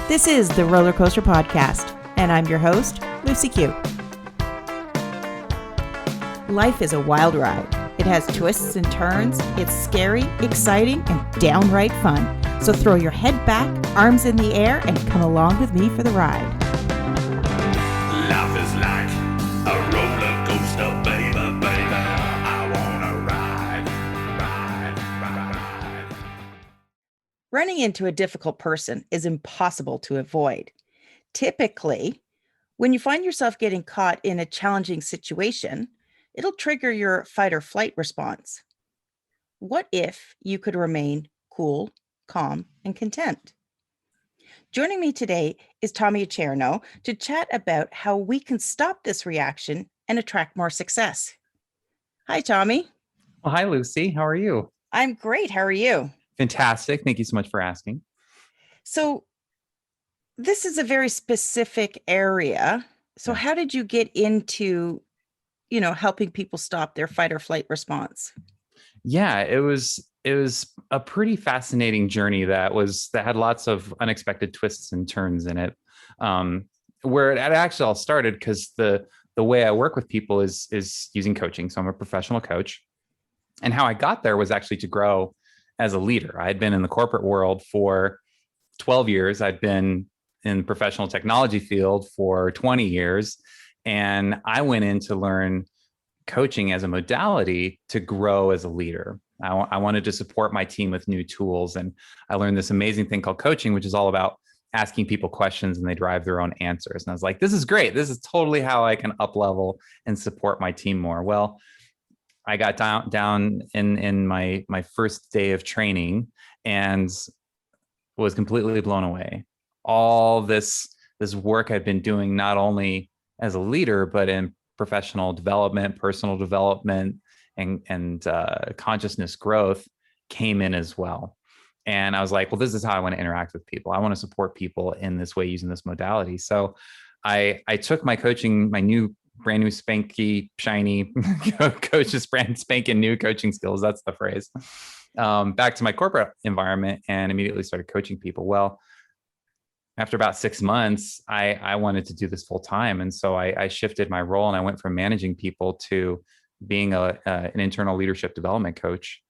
This is the Roller Coaster Podcast, and I'm your host, Lucy Q. Life is a wild ride. It has twists and turns. It's scary, exciting, and downright fun. So throw your head back, arms in the air, and come along with me for the ride. Life is like a roller coaster, baby, baby. I wanna ride. Running into a difficult person is impossible to avoid. Typically, when you find yourself getting caught in a challenging situation, it'll trigger your fight or flight response. What if you could remain cool, calm, and content? Joining me today is Tommy Acierno to chat about how we can stop this reaction and attract more success. Hi, Tommy. Well, hi, Lucy. How are you? I'm great. How are you? Fantastic. Thank you so much for asking. So this is a very specific area. So how did you get into, helping people stop their fight or flight response? Yeah, it was a pretty fascinating journey that had lots of unexpected twists and turns in it. Where it actually all started because the way I work with people is using coaching. So I'm a professional coach. And how I got there was actually to grow as a leader. I had been in the corporate world for 12 years. I'd been in the professional technology field for 20 years. And I went in to learn coaching as a modality to grow as a leader. I wanted to support my team with new tools. And I learned this amazing thing called coaching, which is all about asking people questions and they drive their own answers. And I was like, this is great. This is totally how I can up level and support my team more. Well, I got down in my first day of training and was completely blown away. All this work I'd been doing, not only as a leader, but in professional development, personal development, and consciousness growth came in as well. And I was like, well, this is how I want to interact with people. I want to support people in this way using this modality. So I took my coaching, my new brand new spanky shiny coaches brand spanking new coaching skills. That's the phrase. Back to my corporate environment and immediately started coaching people. Well, after about 6 months, I wanted to do this full time. And so I shifted my role and I went from managing people to being an internal leadership development coach.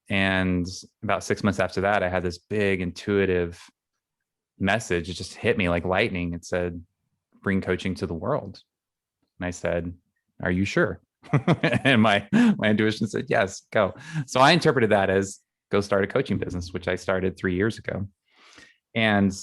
And about 6 months after that, I had this big intuitive message. It just hit me like lightning. It said, bring coaching to the world. And I said, are you sure? And my intuition said, yes, go. So I interpreted that as go start a coaching business, which I started 3 years ago. And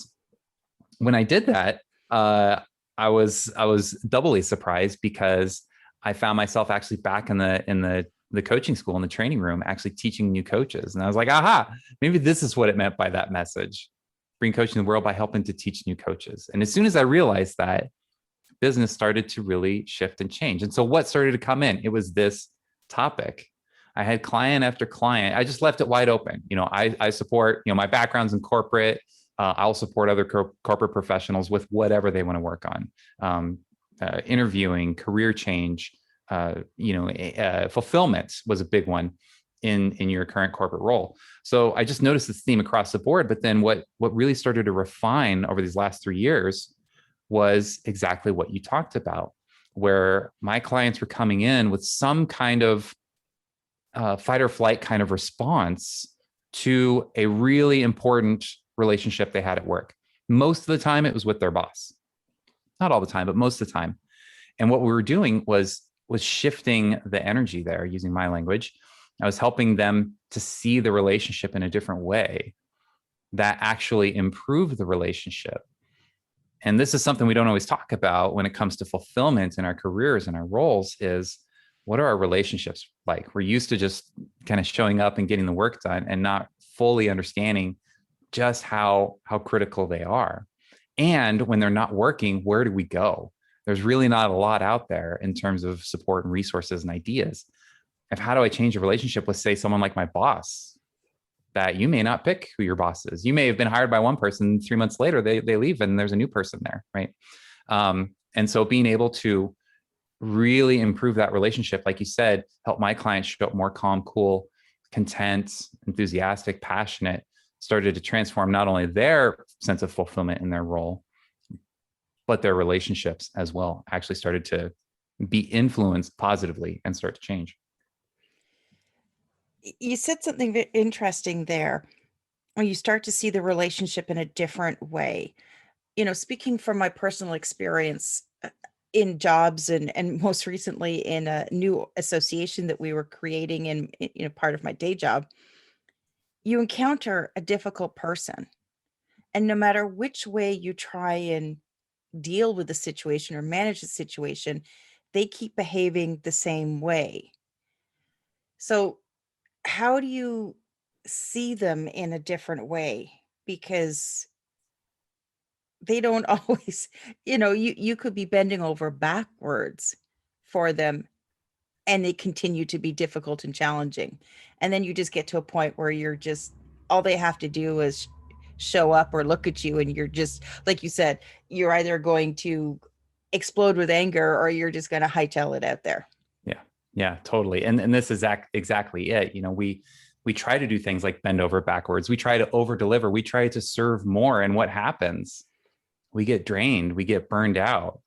when I did that, I was doubly surprised because I found myself actually back in the coaching school, in the training room, actually teaching new coaches. And I was like, aha, maybe this is what it meant by that message. Bring coaching to the world by helping to teach new coaches. And as soon as I realized that, business started to really shift and change. And so what started to come in? It was this topic. I had client after client. I just left it wide open. I support, my background's in corporate. I'll support other corporate professionals with whatever they want to work on. Interviewing, career change, fulfillment was a big one in your current corporate role. So I just noticed this theme across the board. But then what really started to refine over these last 3 years was exactly what you talked about, where my clients were coming in with some kind of fight or flight kind of response to a really important relationship they had at work. Most of the time it was with their boss. Not all the time, but most of the time. And what we were doing was shifting the energy there, using my language. I was helping them to see the relationship in a different way that actually improved the relationship. And this is something we don't always talk about when it comes to fulfillment in our careers and our roles is, what are our relationships like? We're used to just kind of showing up and getting the work done and not fully understanding just how critical they are. And when they're not working, where do we go? There's really not a lot out there in terms of support and resources and ideas of how do I change a relationship with, say, someone like my boss, that you may not pick who your boss is. You may have been hired by one person, 3 months later, they leave and there's a new person there, right? And so being able to really improve that relationship, like you said, help my clients show up more calm, cool, content, enthusiastic, passionate, started to transform not only their sense of fulfillment in their role, but their relationships as well actually started to be influenced positively and start to change. You said something interesting there when you start to see the relationship in a different way. Speaking from my personal experience in jobs and most recently in a new association that we were creating in part of my day job, you encounter a difficult person. And no matter which way you try and deal with the situation or manage the situation, they keep behaving the same way. So, how do you see them in a different way? Because they don't always, you could be bending over backwards for them and they continue to be difficult and challenging. And then you just get to a point where you're just all they have to do is show up or look at you and you're just like you said, you're either going to explode with anger or you're just going to hightail it out there. Yeah, yeah, totally. And this is exactly it. We try to do things like bend over backwards. We try to over deliver. We try to serve more. And what happens? We get drained. We get burned out.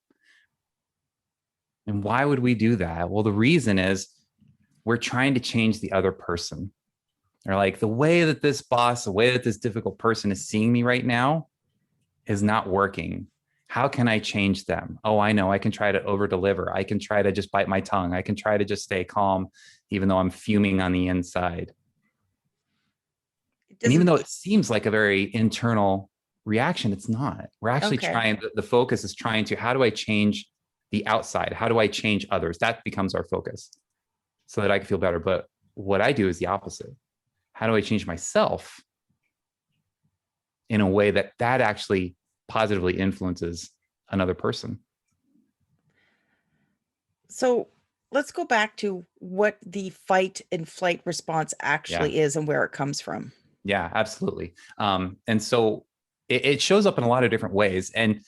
And why would we do that? Well, the reason is we're trying to change the other person. Or like the way that this boss, the way that this difficult person is seeing me right now is not working. How can I change them? Oh, I know. I can try to over deliver. I can try to just bite my tongue. I can try to just stay calm, even though I'm fuming on the inside. And even though it seems like a very internal reaction, it's not. We're actually trying, the focus is trying to, how do I change the outside? How do I change others? That becomes our focus so that I can feel better. But what I do is the opposite. How do I change myself in a way that actually positively influences another person? So let's go back to what the fight and flight response actually is and where it comes from. Yeah, absolutely. And so it shows up in a lot of different ways. And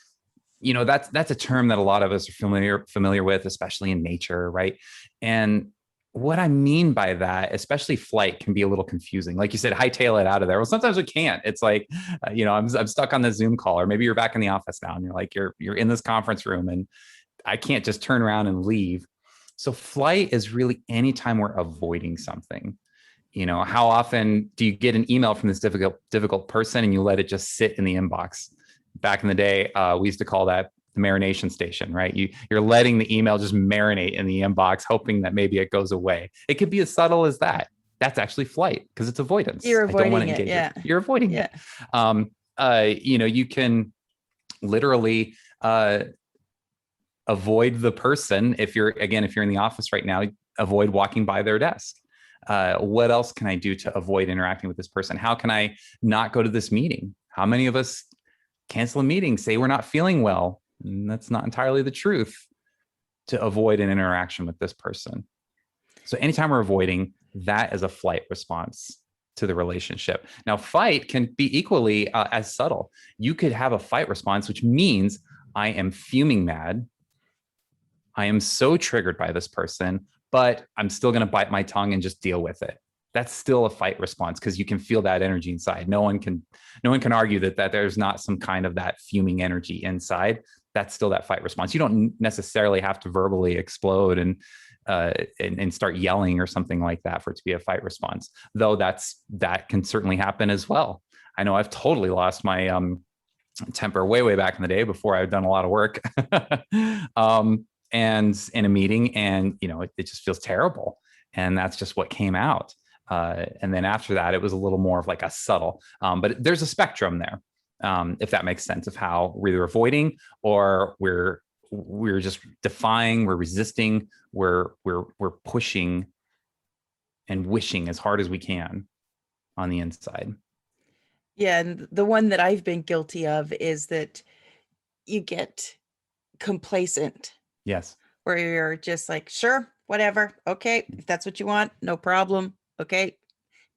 that's a term that a lot of us are familiar with, especially in nature, right? And what I mean by that, especially flight, can be a little confusing. Like you said, hightail it out of there. Well, sometimes we can't. It's like, I'm stuck on the Zoom call, or maybe you're back in the office now, and you're like, you're in this conference room, and I can't just turn around and leave. So flight is really anytime we're avoiding something. How often do you get an email from this difficult person and you let it just sit in the inbox? Back in the day, we used to call that the marination station, right? You're letting the email just marinate in the inbox, hoping that maybe it goes away. It could be as subtle as that. That's actually flight because it's avoidance. You're avoiding I don't want to engage it. You're avoiding it. You can literally avoid the person. If you're in the office right now, avoid walking by their desk. What else can I do to avoid interacting with this person? How can I not go to this meeting? How many of us cancel a meeting, say we're not feeling well? And that's not entirely the truth, to avoid an interaction with this person. So anytime we're avoiding, that is a flight response to the relationship. Now, fight can be equally as subtle. You could have a fight response, which means I am fuming mad. I am so triggered by this person, but I'm still going to bite my tongue and just deal with it. That's still a fight response because you can feel that energy inside. No one can argue that there's not some kind of that fuming energy inside. That's still that fight response. You don't necessarily have to verbally explode and start yelling or something like that for it to be a fight response, though that can certainly happen as well. I know I've totally lost my temper way back in the day before I'd done a lot of work. And in a meeting, and it just feels terrible, and that's just what came out. And then after that, it was a little more of like a subtle, but there's a spectrum there, if that makes sense, of how we're either avoiding or we're just defying, we're resisting, we're pushing and wishing as hard as we can on the inside. Yeah, and the one that I've been guilty of is that you get complacent. Yes. Where you're just like, sure, whatever. Okay. If that's what you want, no problem. Okay.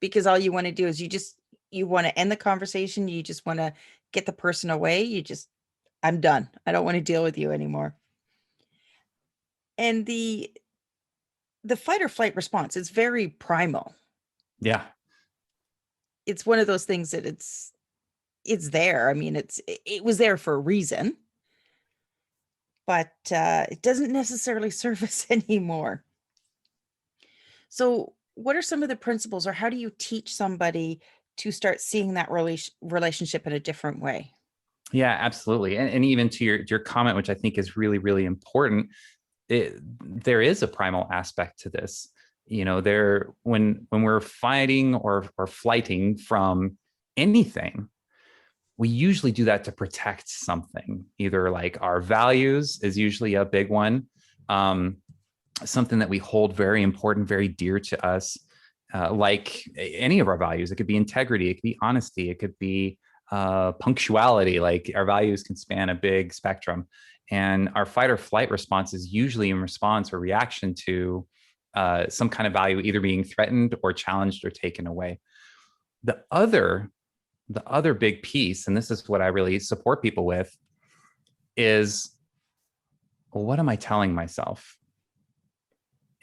Because all you want to do is you want to end the conversation. You just want to get the person away. I'm done. I don't want to deal with you anymore. And the fight or flight response is very primal. Yeah. it's one of those things that it's there. I mean, it was there for a reason, but it doesn't necessarily serve us anymore. So, what are some of the principles, or how do you teach somebody to start seeing that relationship in a different way? Yeah, absolutely. And even to your comment, which I think is really, really important, there is a primal aspect to this. There when we're fighting or flighting from anything, we usually do that to protect something. Either like our values is usually a big one, something that we hold very important, very dear to us, like any of our values. It could be integrity, it could be honesty, it could be punctuality. Like our values can span a big spectrum. And our fight or flight response is usually in response or reaction to some kind of value either being threatened or challenged or taken away. The other big piece, and this is what I really support people with, is, well, what am I telling myself?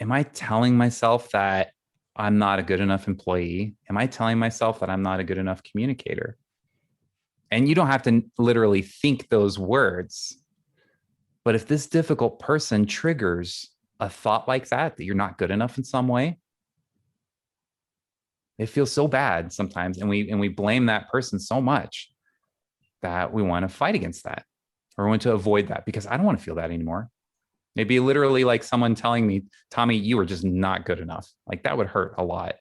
Am I telling myself that I'm not a good enough employee? Am I telling myself that I'm not a good enough communicator? And you don't have to literally think those words. But if this difficult person triggers a thought like that you're not good enough in some way, it feels so bad sometimes. And we blame that person so much that we want to fight against that or want to avoid that, because I don't want to feel that anymore. Maybe literally like someone telling me, Tommy, you are just not good enough. Like that would hurt a lot.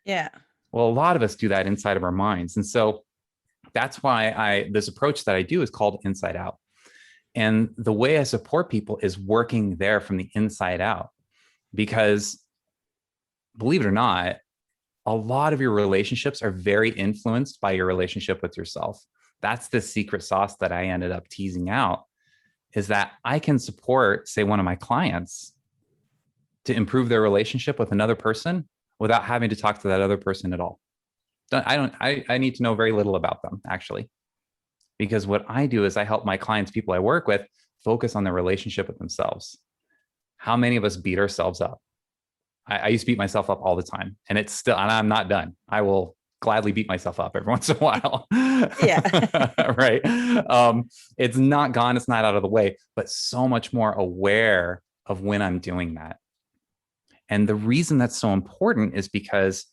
Yeah. Well, a lot of us do that inside of our minds. And so that's why this approach that I do is called Inside Out. And the way I support people is working there from the inside out, because believe it or not, a lot of your relationships are very influenced by your relationship with yourself. That's the secret sauce that I ended up teasing out, is that I can support, say, one of my clients to improve their relationship with another person without having to talk to that other person at all. I need to know very little about them, actually, because what I do is I help my clients, people I work with, focus on their relationship with themselves. How many of us beat ourselves up? I used to beat myself up all the time, and and I'm not done. I will gladly beat myself up every once in a while. Yeah. Right. It's not gone. It's not out of the way, but so much more aware of when I'm doing that. And the reason that's so important is because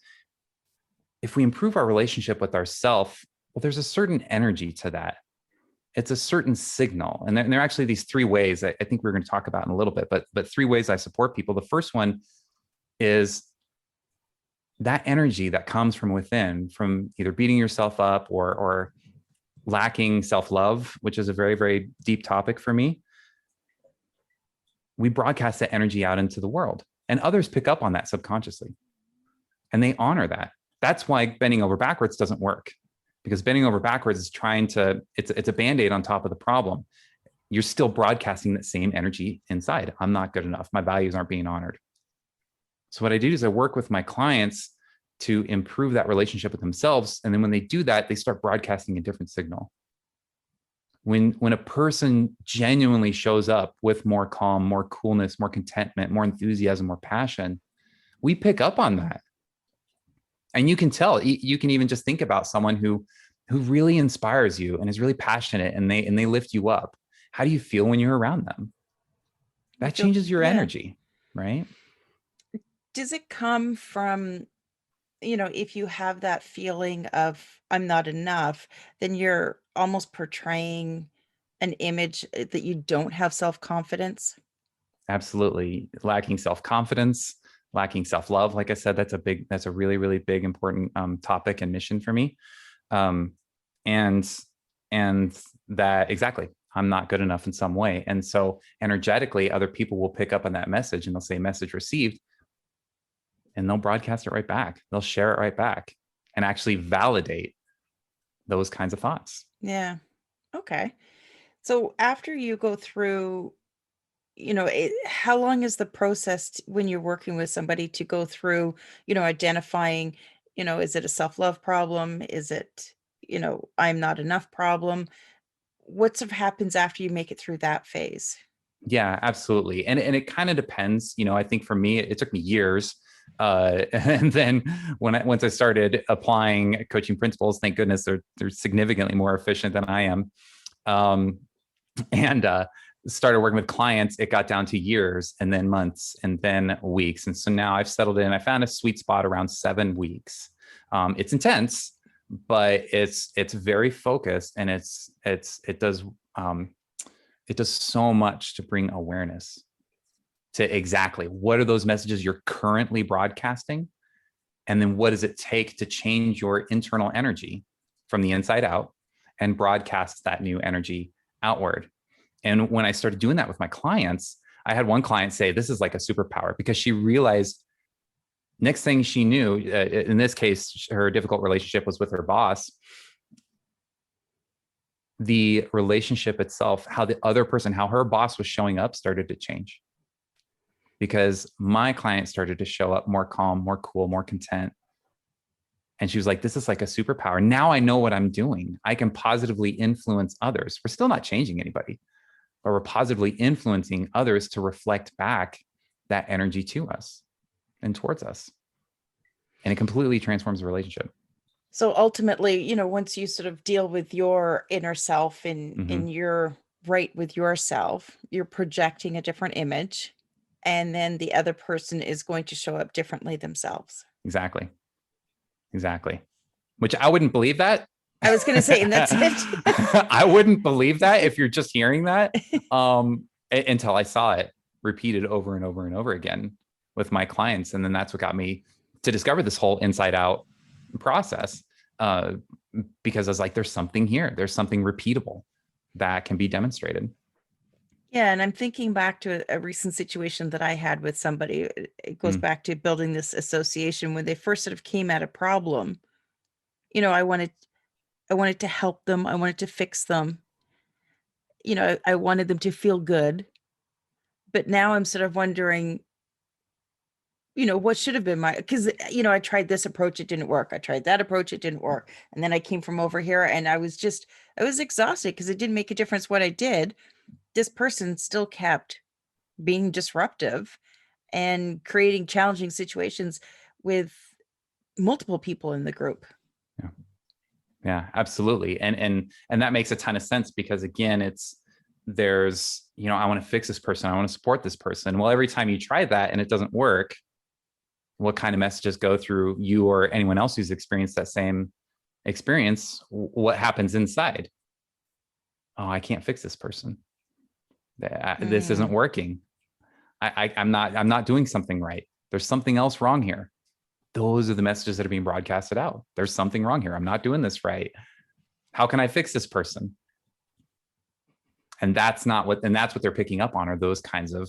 if we improve our relationship with ourselves, well, there's a certain energy to that. It's a certain signal. And there are actually these three ways I think we're going to talk about in a little bit, but three ways I support people. The first one is that energy that comes from within, from either beating yourself up or lacking self-love, which is a very, very deep topic for me. We broadcast that energy out into the world, and others pick up on that subconsciously, and they honor that. That's why bending over backwards doesn't work, because bending over backwards is it's a Band-Aid on top of the problem. You're still broadcasting that same energy inside. I'm not good enough. My values aren't being honored. So what I do is I work with my clients to improve that relationship with themselves. And then when they do that, they start broadcasting a different signal. When a person genuinely shows up with more calm, more coolness, more contentment, more enthusiasm, more passion, we pick up on that. And you can tell. You can even just think about someone who really inspires you and is really passionate, and they lift you up. How do you feel when you're around them? That changes your energy, right? Does it come from, if you have that feeling of I'm not enough, then you're almost portraying an image that you don't have self-confidence? Absolutely. Lacking self-confidence, lacking self-love. Like I said, that's a really, really big, important topic and mission for me. And that exactly, I'm not good enough in some way. And so energetically, other people will pick up on that message and they'll say message received, and they'll broadcast it right back. They'll share it right back and actually validate those kinds of thoughts. Yeah. Okay. So after you go through, how long is the process when you're working with somebody to go through, identifying, is it a self-love problem? Is it, I'm not enough problem? What sort of happens after you make it through that phase? Yeah, absolutely. And it kind of depends. I think for me, it took me years And then once I started applying coaching principles, thank goodness they're significantly more efficient than I am. And started working with clients, it got down to years and then months and then weeks. And so now I've settled in. I found a sweet spot around 7 weeks. It's intense, but it's very focused, and it does so much to bring awareness to exactly what are those messages you're currently broadcasting, and then what does it take to change your internal energy from the inside out and broadcast that new energy outward. And when I started doing that with my clients, I had one client say, this is like a superpower, because she realized next thing she knew, in this case, her difficult relationship was with her boss. The relationship itself, how the other person, how her boss was showing up started to change, because my client started to show up more calm, more cool, more content. And she was like, this is like a superpower. Now I know what I'm doing. I can positively influence others. We're still not changing anybody, but we're positively influencing others to reflect back that energy to us and towards us. And it completely transforms the relationship. So ultimately, once you sort of deal with your inner self and you're right with yourself, you're projecting a different image, and then the other person is going to show up differently themselves. Exactly. Which I wouldn't believe that. I was going to say, and that's it. I wouldn't believe that if you're just hearing that, until I saw it repeated over and over and over again with my clients. And then that's what got me to discover this whole inside out process, because I was like, there's something here. There's something repeatable that can be demonstrated. Yeah. And I'm thinking back to a recent situation that I had with somebody. It goes back to building this association. When they first sort of came at a problem, I wanted to help them. I wanted to fix them. I wanted them to feel good. But now I'm sort of wondering, what should have been because, I tried this approach, it didn't work. I tried that approach, it didn't work. And then I came from over here and I was exhausted because it didn't make a difference what I did. This person still kept being disruptive and creating challenging situations with multiple people in the group. Yeah, absolutely. And that makes a ton of sense, because again, there's, I want to fix this person. I want to support this person. Well, every time you try that and it doesn't work, what kind of messages go through you or anyone else who's experienced that same experience? What happens inside? Oh, I can't fix this person. This isn't working. I'm not doing something right. There's something else wrong here. Those are the messages that are being broadcasted out. There's something wrong here. I'm not doing this right. How can I fix this person? And that's what they're picking up on, are those kinds of,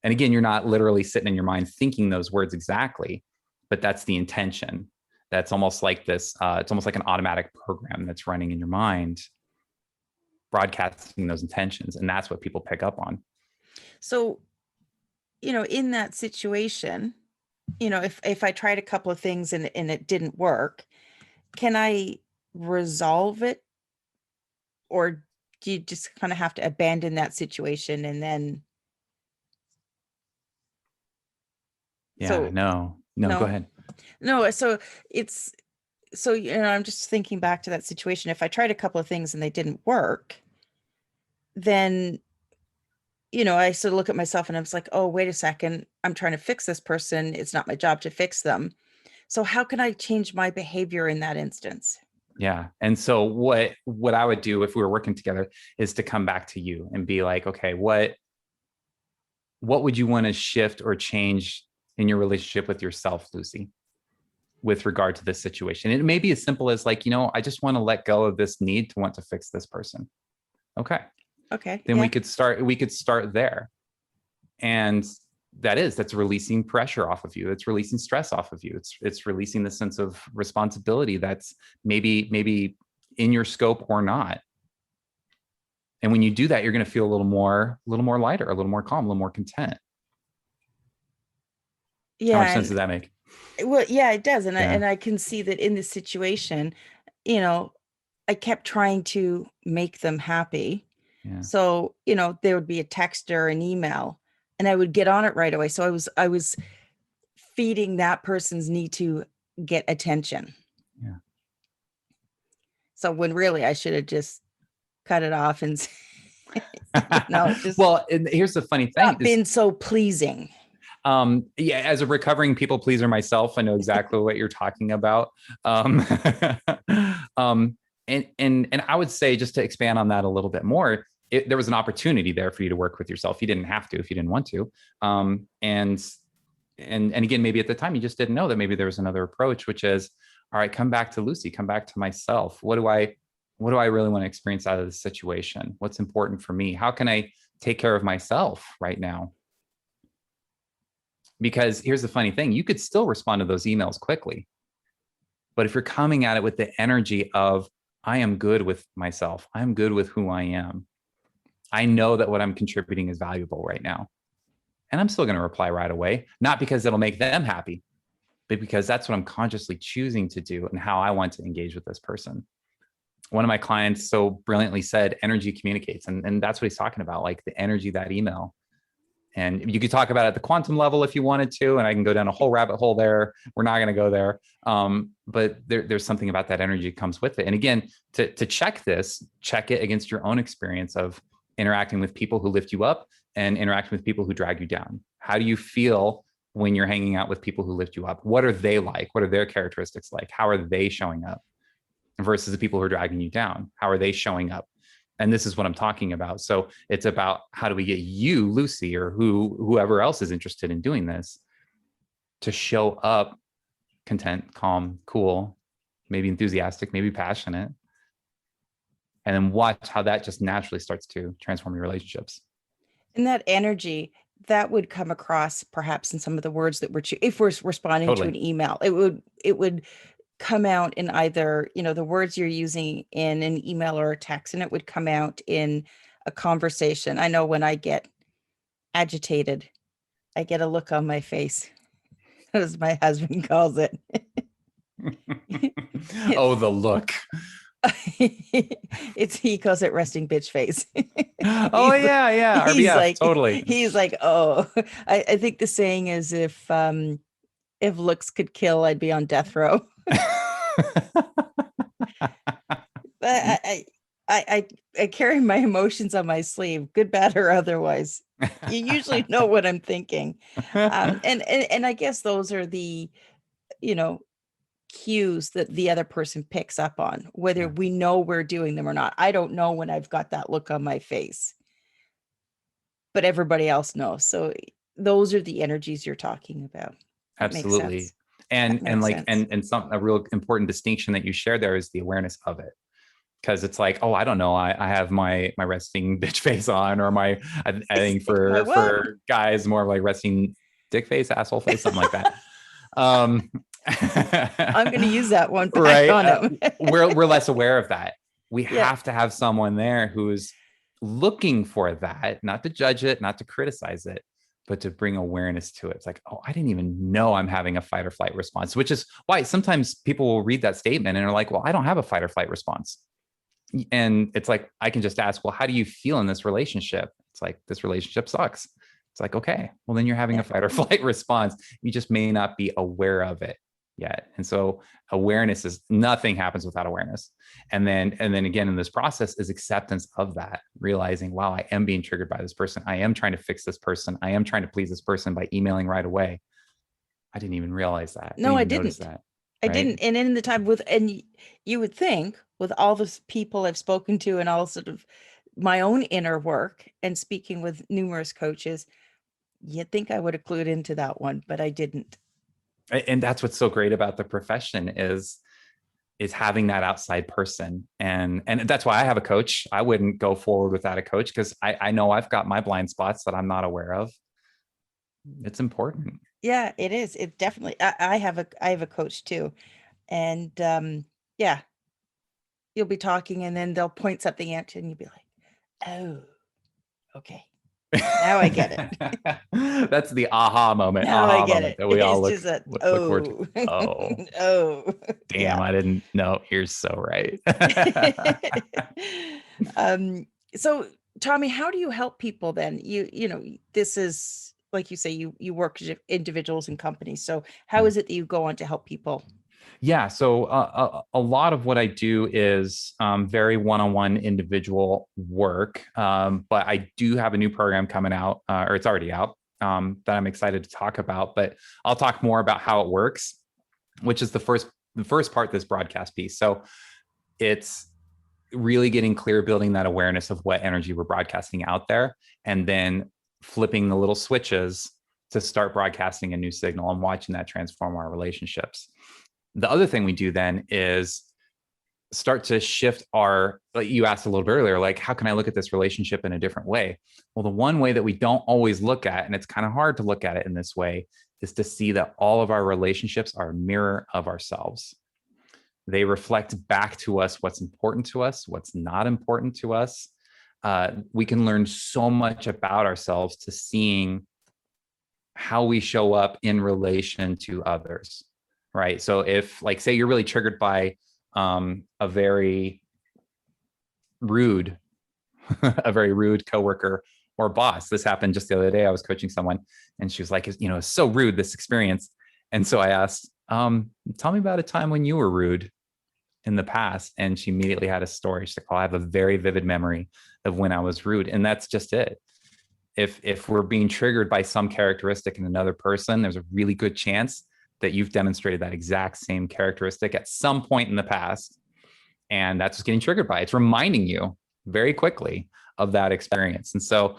and again, you're not literally sitting in your mind thinking those words exactly, but that's the intention. That's almost like this, it's almost like an automatic program that's running in your mind, broadcasting those intentions. And that's what people pick up on. So, in that situation, if I tried a couple of things and it didn't work, can I resolve it? Or do you just kind of have to abandon that situation and then? Yeah, no, go ahead. No, so I'm just thinking back to that situation. If I tried a couple of things and they didn't work, then, I sort of look at myself and I was like, oh, wait a second, I'm trying to fix this person. It's not my job to fix them. So how can I change my behavior in that instance? Yeah. And so what I would do if we were working together is to come back to you and be like, okay, what would you want to shift or change in your relationship with yourself, Lucy, with regard to this situation? It may be as simple as like, I just want to let go of this need to want to fix this person. Okay. Then we could start there. And that's releasing pressure off of you. It's releasing stress off of you. It's releasing the sense of responsibility that's maybe in your scope or not. And when you do that, you're going to feel a little more lighter, a little more calm, a little more content. Yeah. How much sense does that make? Well, yeah, it does. And I can see that in this situation, I kept trying to make them happy. Yeah. So, there would be a text or an email and I would get on it right away. So I was feeding that person's need to get attention. Yeah. So when really I should have just cut it off and just well, and here's the funny thing not been so pleasing. Yeah, as a recovering people pleaser myself, I know exactly what you're talking about. And I would say, just to expand on that a little bit more, there was an opportunity there for you to work with yourself. You didn't have to if you didn't want to. And again, maybe at the time you just didn't know that maybe there was another approach, which is, all right, come back to Lucy, come back to myself. What do I really want to experience out of this situation? What's important for me? How can I take care of myself right now? Because here's the funny thing, you could still respond to those emails quickly. But if you're coming at it with the energy of, I am good with myself, I'm good with who I am, I know that what I'm contributing is valuable right now, and I'm still going to reply right away, not because it'll make them happy, but because that's what I'm consciously choosing to do and how I want to engage with this person. One of my clients so brilliantly said, energy communicates. And that's what he's talking about, like the energy, that email. And you could talk about it at the quantum level if you wanted to, and I can go down a whole rabbit hole there. We're not going to go there. But there's something about that energy that comes with it. And again, to check it against your own experience of interacting with people who lift you up and interacting with people who drag you down. How do you feel when you're hanging out with people who lift you up? What are they like? What are their characteristics like? How are they showing up? Versus the people who are dragging you down? How are they showing up? And this is what I'm talking about. So it's about, how do we get you, Lucy, or whoever else is interested in doing this, to show up content, calm, cool, maybe enthusiastic, maybe passionate, and then watch how that just naturally starts to transform your relationships. And that energy that would come across perhaps in some of the words that if we're responding to an email, it would come out in either, the words you're using in an email or a text, and it would come out in a conversation. I know when I get agitated, I get a look on my face, as my husband calls it. Oh, the look. He calls it resting bitch face. Oh yeah. RBF, he's like, totally. He's like, oh, I think the saying is, if looks could kill, I'd be on death row. But I carry my emotions on my sleeve, good, bad, or otherwise. You usually know what I'm thinking. And I guess those are the, cues that the other person picks up on, whether we know we're doing them or not. I don't know when I've got that look on my face, but everybody else knows. So those are the energies you're talking about. That Absolutely. And a real important distinction that you shared there is the awareness of it. Because it's like, oh, I don't know, I have my resting bitch face on, or I think for guys more like resting dick face, asshole face, something like that. I'm going to use that one back right on him. We're less aware of that. We have to have someone there who's looking for that, not to judge it, not to criticize it, but to bring awareness to it. It's like, oh, I didn't even know I'm having a fight or flight response, which is why sometimes people will read that statement and are like, well, I don't have a fight or flight response. And it's like, I can just ask, well, how do you feel in this relationship? It's like, this relationship sucks. It's like, okay, well, then you're having a fight or flight response. You just may not be aware of it yet. And so awareness is, nothing happens without awareness. And then again, in this process is acceptance of that, realizing, wow, I am being triggered by this person. I am trying to fix this person. I am trying to please this person by emailing right away. I didn't even realize that. No, I didn't. I didn't. And in the time and you would think with all the people I've spoken to and all sort of my own inner work and speaking with numerous coaches, you'd think I would have clued into that one, but I didn't. And that's what's so great about the profession is having that outside person. And that's why I have a coach. I wouldn't go forward without a coach, because I know I've got my blind spots that I'm not aware of. It's important. Yeah, it is. It definitely, I have a coach too. And you'll be talking and then they'll point something at you and you'll be like, oh, okay. Now I get it. That's the aha moment. Now I get it. That we all look forward to. Oh, oh, damn! Yeah. I didn't know. You're so right. So, Tommy, how do you help people then? This is like you say, you work with individuals and companies. So how is it that you go on to help people? Yeah, so a lot of what I do is very one-on-one individual work, but I do have a new program coming out, or it's already out, that I'm excited to talk about. But I'll talk more about how it works, which is the first part of this broadcast piece. So it's really getting clear, building that awareness of what energy we're broadcasting out there, and then flipping the little switches to start broadcasting a new signal and watching that transform our relationships. The other thing we do then is start to shift our, like you asked a little bit earlier, like, how can I look at this relationship in a different way? Well, the one way that we don't always look at, and it's kind of hard to look at it in this way, is to see that all of our relationships are a mirror of ourselves. They reflect back to us what's important to us, what's not important to us. We can learn so much about ourselves to seeing how we show up in relation to others, right? So if, like, say you're really triggered by a very rude, a very rude coworker or boss. This happened just the other day. I was coaching someone and she was like, it's so rude, this experience. And so I asked, tell me about a time when you were rude in the past. And she immediately had a story. She's like, oh, I have a very vivid memory of when I was rude. And that's just it. If we're being triggered by some characteristic in another person, there's a really good chance that you've demonstrated that exact same characteristic at some point in the past. And that's what's getting triggered by. It's reminding you very quickly of that experience. And so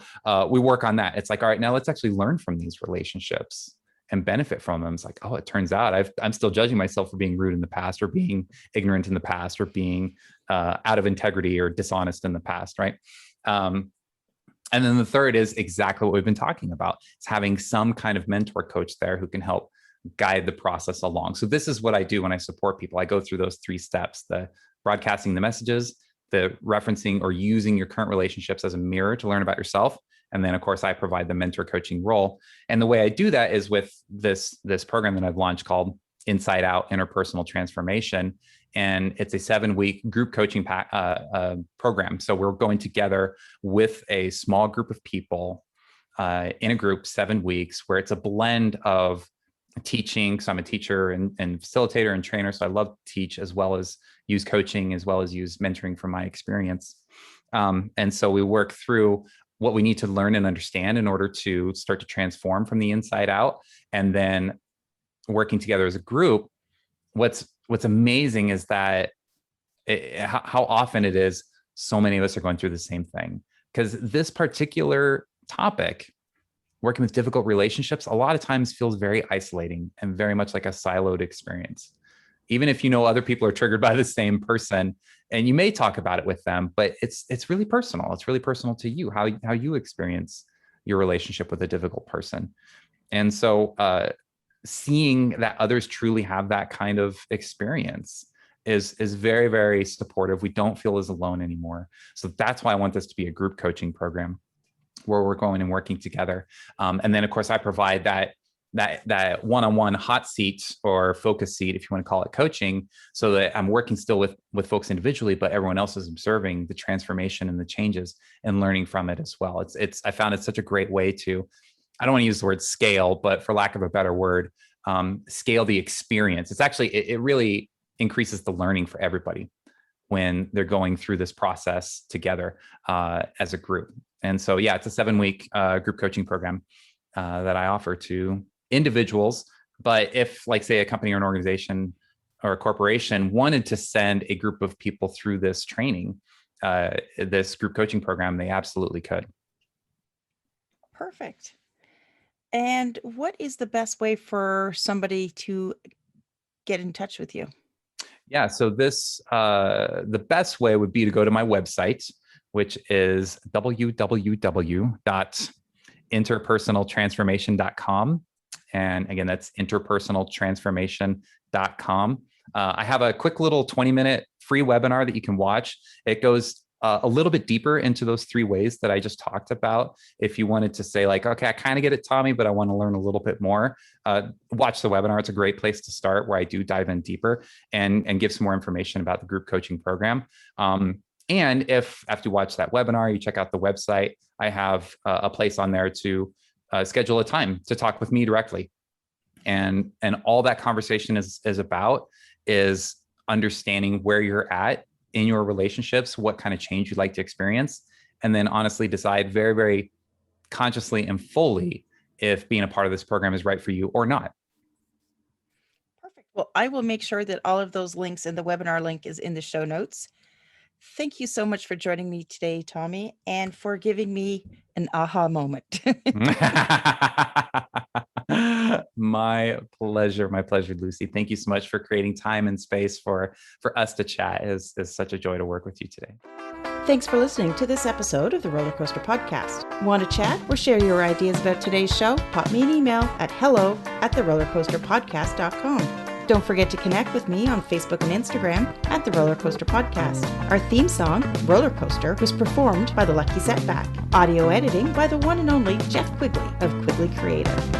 we work on that. It's like, all right, now let's actually learn from these relationships and benefit from them. It's like, oh, it turns out I'm still judging myself for being rude in the past, or being ignorant in the past, or being out of integrity or dishonest in the past, right? And then the third is exactly what we've been talking about. It's having some kind of mentor coach there who can help guide the process along. So this is what I do when I support people. I go through those 3 steps: the broadcasting the messages, the referencing or using your current relationships as a mirror to learn about yourself. And then, of course, I provide the mentor coaching role. And the way I do that is with this program that I've launched called Inside Out Interpersonal Transformation. And it's a 7-week group coaching program. So we're going together with a small group of people in a group, 7 weeks, where it's a blend of teaching. So I'm a teacher and facilitator and trainer. So I love to teach as well as use coaching, as well as use mentoring from my experience. And so we work through what we need to learn and understand in order to start to transform from the inside out. And then working together as a group, what's amazing is that how often it is so many of us are going through the same thing. Because this particular topic, working with difficult relationships, a lot of times feels very isolating and very much like a siloed experience. Even if other people are triggered by the same person, and you may talk about it with them, but it's really personal. It's really personal to you, how you experience your relationship with a difficult person. And so seeing that others truly have that kind of experience is very, very supportive. We don't feel as alone anymore. So that's why I want this to be a group coaching program where we're going and working together. And then, of course, I provide that one-on-one hot seat or focus seat, if you want to call it coaching, so that I'm working still with folks individually, but everyone else is observing the transformation and the changes and learning from it as well. I found it such a great way to, I don't want to use the word scale, but for lack of a better word, scale the experience. It's actually, it really increases the learning for everybody when they're going through this process together as a group. And so, yeah, it's a 7-week group coaching program that I offer to individuals. But if, like, say, a company or an organization or a corporation wanted to send a group of people through this training, this group coaching program, they absolutely could. Perfect. And what is the best way for somebody to get in touch with you? Yeah, so the best way would be to go to my website, which is www.interpersonaltransformation.com. And again, that's interpersonaltransformation.com. I have a quick little 20-minute free webinar that you can watch. It goes a little bit deeper into those 3 ways that I just talked about. If you wanted to say, like, okay, I kind of get it, Tommy, but I want to learn a little bit more, watch the webinar. It's a great place to start, where I do dive in deeper and give some more information about the group coaching program. And if after you watch that webinar, you check out the website, I have a place on there to schedule a time to talk with me directly. And all that conversation is about is understanding where you're at in your relationships, what kind of change you'd like to experience, and then honestly decide very, very consciously and fully if being a part of this program is right for you or not. Perfect. Well, I will make sure that all of those links and the webinar link is in the show notes. Thank you so much for joining me today, Tommy, and for giving me an aha moment. My pleasure, Lucy. Thank you so much for creating time and space for us to chat. It's such a joy to work with you today. Thanks for listening to this episode of the Roller Coaster Podcast. Want to chat or share your ideas about today's show? Pop me an email at hello@therollercoasterpodcast.com. Don't forget to connect with me on Facebook and Instagram at The Roller Coaster Podcast. Our theme song, Roller Coaster, was performed by The Lucky Setback. Audio editing by the one and only Jeff Quigley of Quigley Creative.